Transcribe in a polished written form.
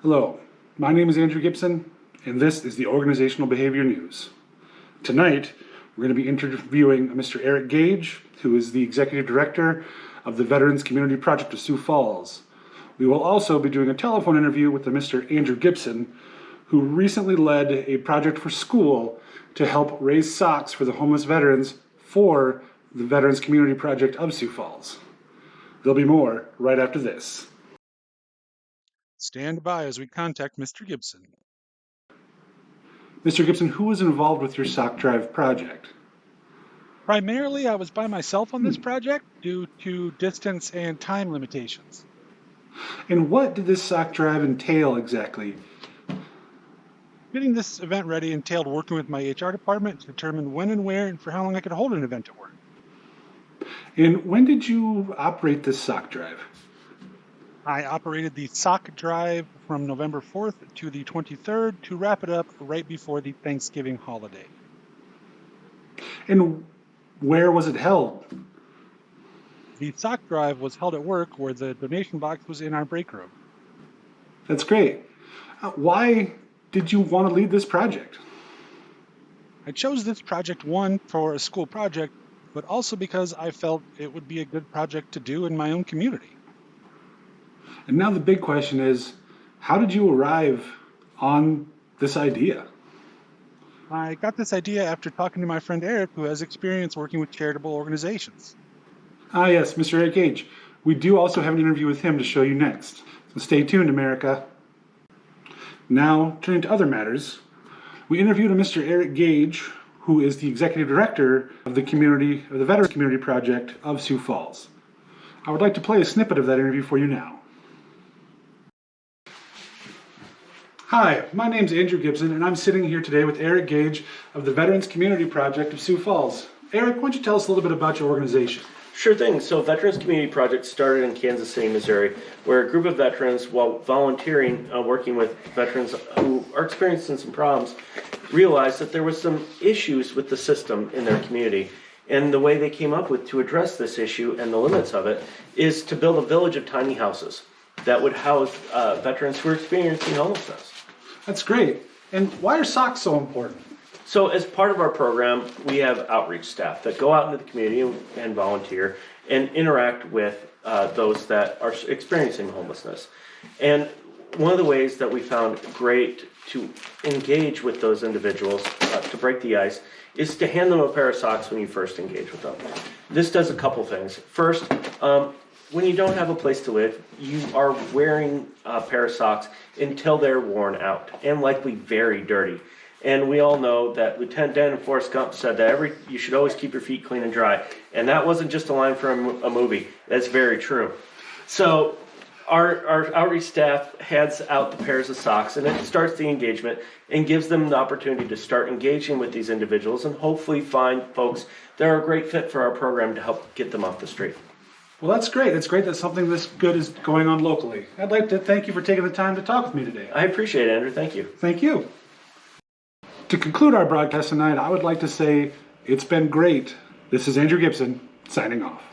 Hello, my name is Andrew Gibson, and this is the Organizational Behavior News. Tonight, we're going to be interviewing Mr. Eric Gage, who is the Executive Director of the Veterans Community Project of Sioux Falls. We will also be doing a telephone interview with Mr. Andrew Gibson, who recently led a project for school to help raise socks for the homeless veterans for the Veterans Community Project of Sioux Falls. There'll be more right after this. Stand by as we contact Mr. Gibson. Mr. Gibson, who was involved with your sock drive project? Primarily, I was by myself on this project due to distance and time limitations. And what did this sock drive entail exactly? Getting this event ready entailed working with my HR department to determine when and where and for how long I could hold an event at work. And when did you operate this sock drive? I operated the sock drive from November 4th to the 23rd to wrap it up right before the Thanksgiving holiday. And where was it held? The sock drive was held at work where the donation box was in our break room. That's great. Why did you want to lead this project? I chose this project, one, for a school project, but also because I felt it would be a good project to do in my own community. And now the big question is, how did you arrive on this idea? I got this idea after talking to my friend Eric, who has experience working with charitable organizations. Ah yes, Mr. Eric Gage. We do also have an interview with him to show you next. So stay tuned, America. Now, turning to other matters, we interviewed a Mr. Eric Gage, who is the Executive Director of the Veterans Community Project of Sioux Falls. I would like to play a snippet of that interview for you now. Hi, my name's Andrew Gibson, and I'm sitting here today with Eric Gage of the Veterans Community Project of Sioux Falls. Eric, why don't you tell us a little bit about your organization? Sure thing. So Veterans Community Project started in Kansas City, Missouri, where a group of veterans, while volunteering, working with veterans who are experiencing some problems, realized that there was some issues with the system in their community. And the way they came up with to address this issue and the limits of it is to build a village of tiny houses that would house veterans who are experiencing homelessness. That's great. And why are socks so important? So as part of our program, we have outreach staff that go out into the community and volunteer and interact with those that are experiencing homelessness. And one of the ways that we found great to engage with those individuals to break the ice is to hand them a pair of socks when you first engage with them. This does a couple things. First, when you don't have a place to live, you are wearing a pair of socks until they're worn out and likely very dirty. And we all know that Lieutenant Dan and Forrest Gump said that you should always keep your feet clean and dry. And that wasn't just a line from a movie. That's very true. So our outreach staff hands out the pairs of socks, and it starts the engagement and gives them the opportunity to start engaging with these individuals and hopefully find folks that are a great fit for our program to help get them off the street. Well, that's great. It's great that something this good is going on locally. I'd like to thank you for taking the time to talk with me today. I appreciate it, Andrew. Thank you. Thank you. To conclude our broadcast tonight, I would like to say it's been great. This is Andrew Gibson, signing off.